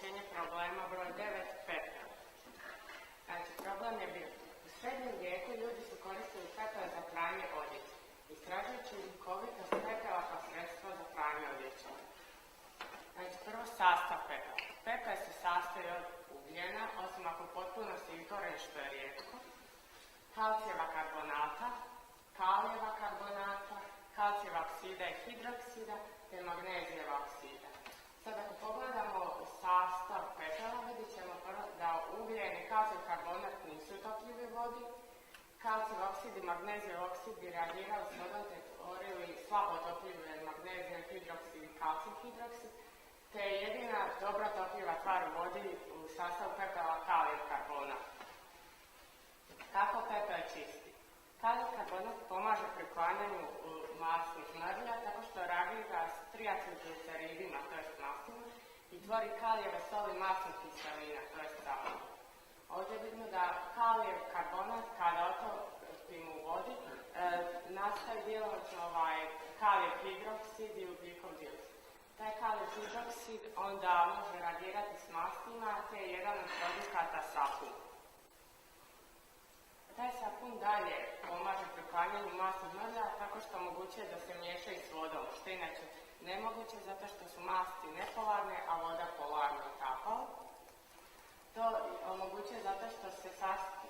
rješenje problema broj 9, pepeo. Znači, problem je bio, u srednjem vijeku ljudi su koristili pepeo za pranje odjeće, istražujući učinkovitost pepela kao sredstvo za pranje odjeće. Znači, prvo sastav pepela. Pepeo se sastoji od ugljena, osim ako potpuno se izgore, što je rijetko, kalcijeva karbonata, kalijeva karbonata, kalcijeva oksida i hidroksida te magnezijeva oksida. Sad ako pogledamo sastav pepela, vidjet ćemo prvo da ugljen i kalcijev karbonat nisu topljivi u vodi, kalcijev oksid i magnezijev oksid bi reagirali s vodom te tvorili slabo topljive magnezijev hidroksid i kalcijev hidroksid, te je jedina dobra topljiva tvar u vodi u sastavu pepela kalijev karbonat. Kako pepeo čisti? Kalijev karbonat pomaže pri uklanjanju masnih mrlja tako što reagira s triacilgliceridima, to je mastima, i tvori kalijeve soli masnih kiselina, to je sapun. Ovdje vidimo da kalijev karbonat, kada otopimo u vodi, nastaje djelomično kalijev hidroksid i ugljikov dioksid. Taj kalijev hidroksid onda može reagirati s mastima, te je jedan od produkata sapun. Taj sapun dalje pomaže pri uklanjanju masnih mrlja tako što omogućuje da se miješaju s vodom, što je inače nemoguće zato što su masti nepolarne, a voda polarno utapala. To omogućuje zato što se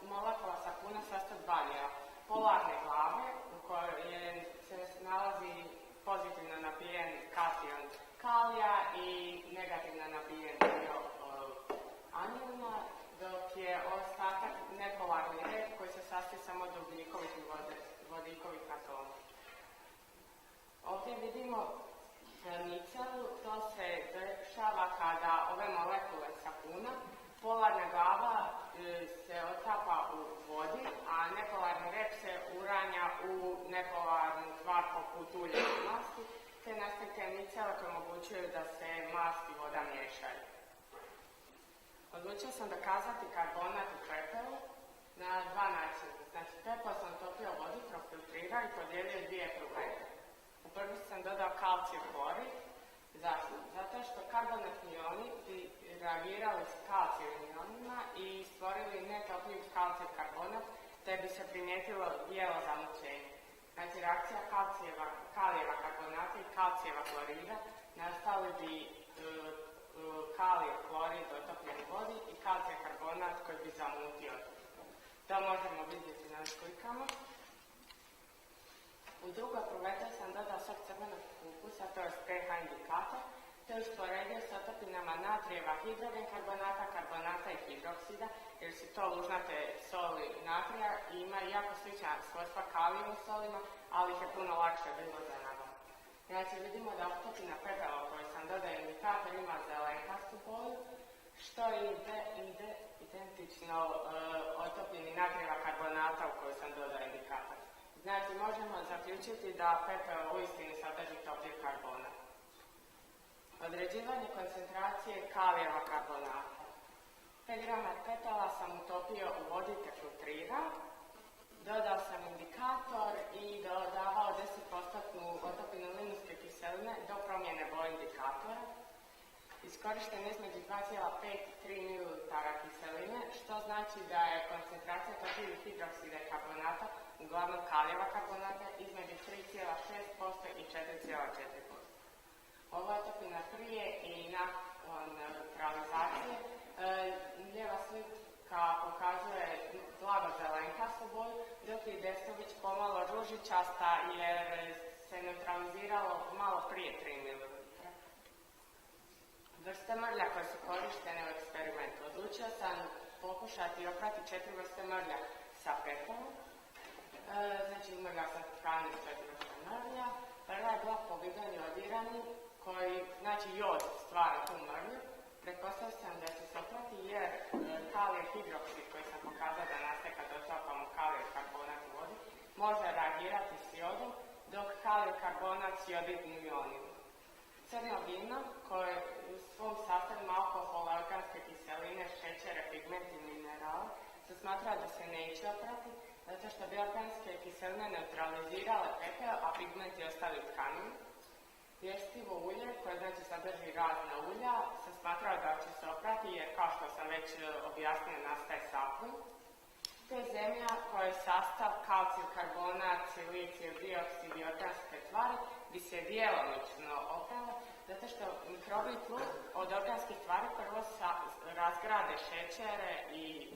molekula sapuna sastoji od dva dijela. Polarne glave u kojoj se nalazi pozitivno nabijen kation kalija i negativno nabijen dio aniona, dok je ostatak nepolarni red koji se sastoji samo od ugljikovih i vodikovih atoma. Ovdje vidimo nicelu, to se dešava kada ove molekule sapuna, polarna glava se otapa u vodi, a nepolarni rep se uranja u nepolarnu tvar poput uljene masti, te nastaje nicela koje omogućuju da se mast i voda miješaju. Odlučio sam dokazati karbonat u pepelu na dva načina. Znači, pepel sam topio u vodi, profiltrirao i podijelio dvije epruvete. U prvi sam dodao kalcijev klorid. Zašto? Zato što karbonatni ioni bi reagirali s kalcijevim ionima i stvorili netopljiv kalcijev karbonat, te bi se primijetilo bijelo zamućenje. Znači, reakcija kalijeva karbonata i kalcijeva klorida nastali bi kalijev klorid otopljen u vodi i kalcijev karbonat koji bi zamutio. To možemo vidjeti na slikama. U drugoj epruveti sam dodao sok crvenog kupusa, to je pH indikator, te usporedio s otopinama natrijeva hidrogen karbonata, karbonata i hidroksida, jer su to lužnate soli natrija i imaju jako slična svojstva kalijevim solima, ali ih je puno lakše bilo za nabavu. Znači vidimo da otopina pepela u kojoj sam dodao indikator ima zelenkastu boju, što je identično otopini natrijeva karbonata u kojoj sam dodao indikator. Znači možemo zaključiti da pepeo uistinu sadrži topljiv karbonat. Određivanje koncentracije kalijeva karbonata. 5 grama pepela sam utopio u vodi te filtrirao. Dodao sam indikator i dodavao 10% otopinu limunske kiseline do promjene boje indikatora. Iskorišten između 2,5 i 3 ml kiseline, što znači da je koncentracija topljivih hidroksida i karbonata, uglavnom kalijeva karbonata, između 3,6% i 4,4%. Ova otopina prije i nakon neutralizacije, lijeva slika pokazuje blago zelenkastu boju, dok je desnović pomalo ružičasta jer se neutraliziralo malo prije 3 ml. Vrste mrlja koje su korištene u eksperimentu. Odlučio sam pokušati oprati 4 vrste mrlja sa pepelom. Znači mrlja sam hranio s 4 vrste mrlja. Prva je bila povidan jodirani koji, znači jod stvara tu mrlju. Pretpostavio sam da će se oprati jer kalijev hidroksid koji sam pokazao da nastaje kad otopamo kalijev karbonat u vodi može reagirati s jodom, dok kalijev karbonat s jodidnim ionima. Crno vino koje u svom sastavu ima alkohol, organske kiseline, šećere, pigment i minerale se smatra da se neće oprati zato što bi organske kiseline neutralizirale pepeo, a pigmenti ostali u tkanini. Jestivo ulje, koje znači sadrži razna ulja, se smatrao da će se oprati jer, kao što sam već objasnila, nastaje sapun. To je zemlja koja je sastav kalcij, karbonat, silicij, dioksid i organske tvari bi se djelomično oprala, zato što mikrobi tlu od organskih tvari prvo razgrade šećere i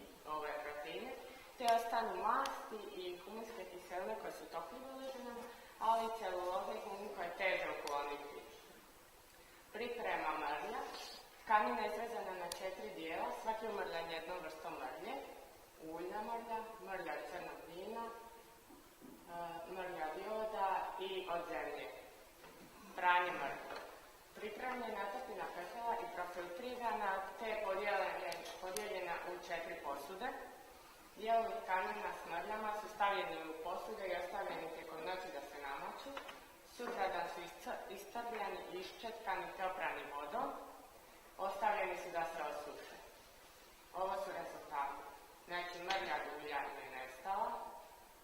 proteine, te ostanu masti i huminske kiseline koje su topljive u ležinama, ali i celuloze i humin koje je teže ukloniti. Priprema mrlja. Tkanina je izrezana na 4 dijela, svaki je umrljan jednom vrstom mrlje. Uljna mrlja, mrlja od crnog vina, mrlja od joda i od zemlje. Pranje mrlja. Pripremljena je natopljena pepela i profiltrirana te podijeljena u 4 posude. Dijelovi tkanina s mrljama su stavljeni u posude i ostavljeni tijekom noći da se namoču. Sutradan su iscrpljeni, iščetkani te oprani vodom. Ostavljeni su da se osuše. Ovo su rezultati. Znači, mrlja od ulja je nestala.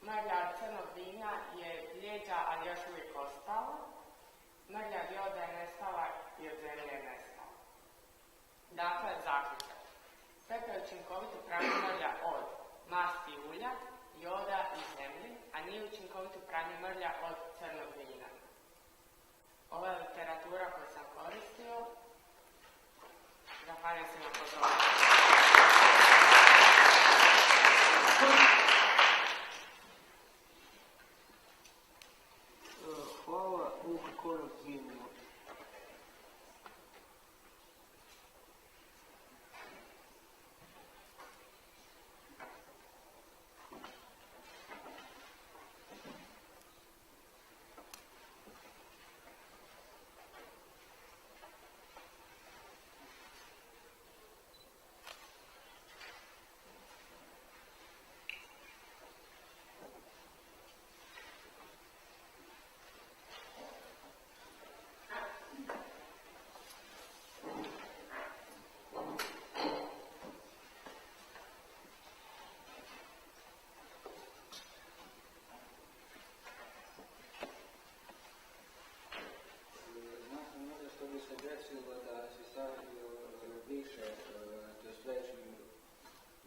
Mrlja od crnog vina je bljeđa, ali još uvijek ostala. Mrlja od joda je nestala i od zemlje je nestala. Dakle, zaključak. Pepeo je učinkovito pranje mrlja od masti i ulja, joda i zemlje, a nije učinkovito pranje mrlja od crnog vina. Ova je literatura koju sam koristio. Zahvaljujem se na pozornosti. Hvala, korak 2 minute. Desilo da se stavio više, to je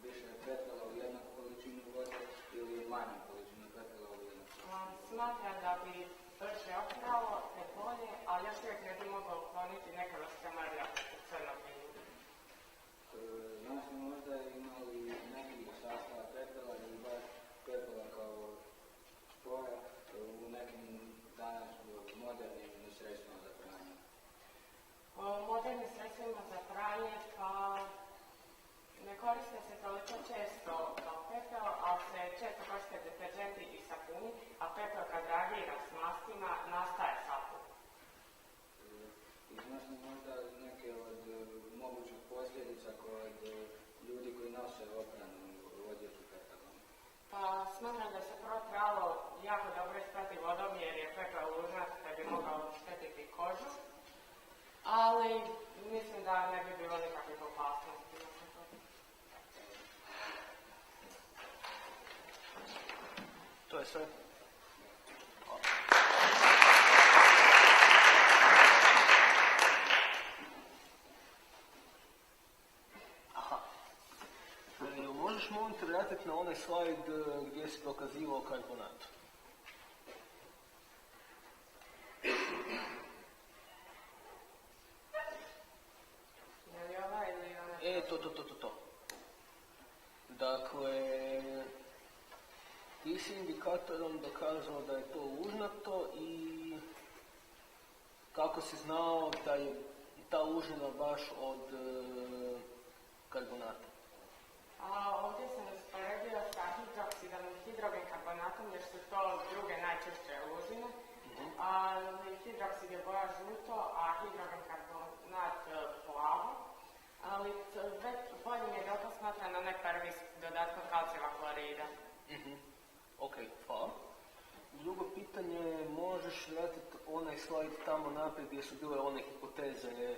više pepela u jednu količinu vode ili manju količinu pepela u jednu količinu? Smatram da bi brže opralo, te bolje, ali još uvijek ne bi mogao ukloniti neke vrste mrlja u crnog vina. Znaš li možda imali neki sastav pepela ili baš pepela kao spoja u nekim danas modernim sredstvima za pranje? Modernim sredstvima za pranje pa ne koriste se toliko često kao pepeo, ali se često koriste deterđenti i sapuni, a pepeo kad reagira s mastima nastaje sapun. I znaš li možda neke od mogućih posljedica kod ljudi koji nose opranu odjeću pepelom? Pa smatram da se prvo trebalo jako dobro isprati vodom jer je pepeo lužnat da bi mogao štetiti kožu. Ali mislim da ne bi bilo nikakvih opasnosti. To je sve. Aha. Možeš molim te vratiti na onaj slajd gdje si dokazivao karbonat? To. Dakle, ti si indikatorom dokazao da je to lužnato i kako si znao da je ta lužina baš od karbonata? Ovdje sam usporedio sa hidroksidom i hidrogenkarbonatom jer su to druge najčešće lužine. Hidroksid je boja žuto, a hidrogenkarbonat plavo. Ali već bolje je dokaz smatram na onaj prvi s dodatkom kalcijeva klorida. Ok, hvala. Drugo pitanje, možeš vratiti onaj slajd tamo naprijed gdje su bile one hipoteze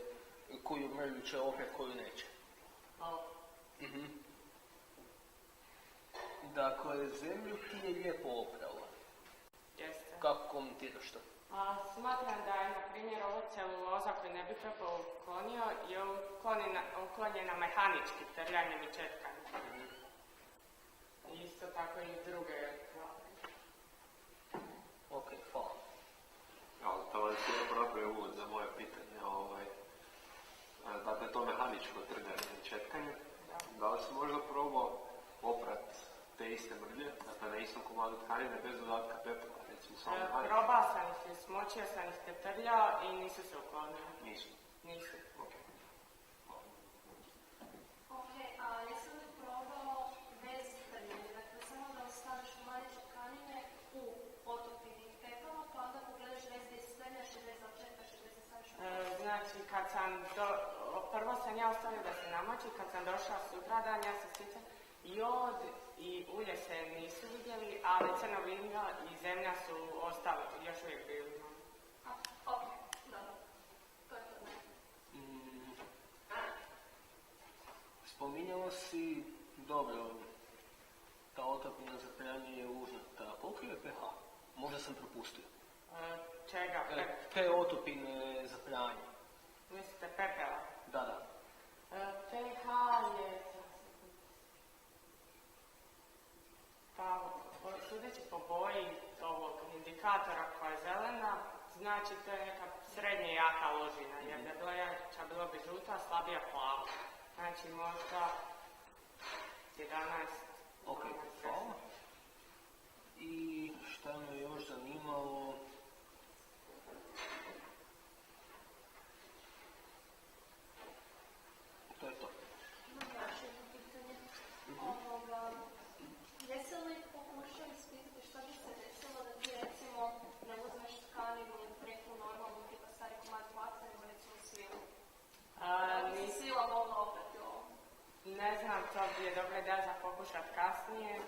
koju mrlju će opet, koju neće? Dakle, zemlju ti je lijepo oprala. Jeste. Kako komentiraš to? Smatram da je, na primjer, ovo celuloza koju ne bi Pepeo uklonio je uklonjena mehanički trljanjem i četkanjem. Isto tako i druge tvari. Ok, hvala. Ali to si lijepo napravio uvod za moje pitanje. Dakle, to mehaničko trganje i četkanje. Da li si možda probao oprat te iste mrlje, dakle na istom komadu tkanine bez dodatka pepela, recimo samo mehaničko? Probao sam ih, smočio sam ih te trljao i nisu se uklonili. Nisu. Nisu. Ok. Ok, a jesam li probao bez trljenja? Dakle, samo da ostaviš manje tkanine u otopini pepela, pa onda pogledaš bez da ispremljaš i bez da očekaš i bez da staviš u Znači, kad sam prvo sam ja ostavio da se namoči, kad sam došla sutradan, ja se sjećam, jod i ulje se nisu vidjeli, ali crno vino i zemlja su ostali, još uvijek bili. Ok, dobro. To je to. Spominjala si, dobro, ta otopina za pranje je užnata. Koliko je pH? Možda sam propustio. Čega? Te otopine za pranje. Mislite pepela? Da. pH je... Pa, sudeći po boji ovog indikatora koja je zelena, znači to je neka srednje jaka ložina, jer da je bila jača, bilo bi žuta, slabija plava. Znači možda 11. Ok, hvala. I šta me još zanimalo? To je to. Imam još jedno pitanje. Jesi li pokušao ispitati što bi se desilo da ti recimo ne uzmeš tkaninu preko normalnu tipa stari komad placa, nego recimo svilu? Da bi svila mogla oprati ovo? Ne znam, to bi je dobra ideja za pokušat kasnije.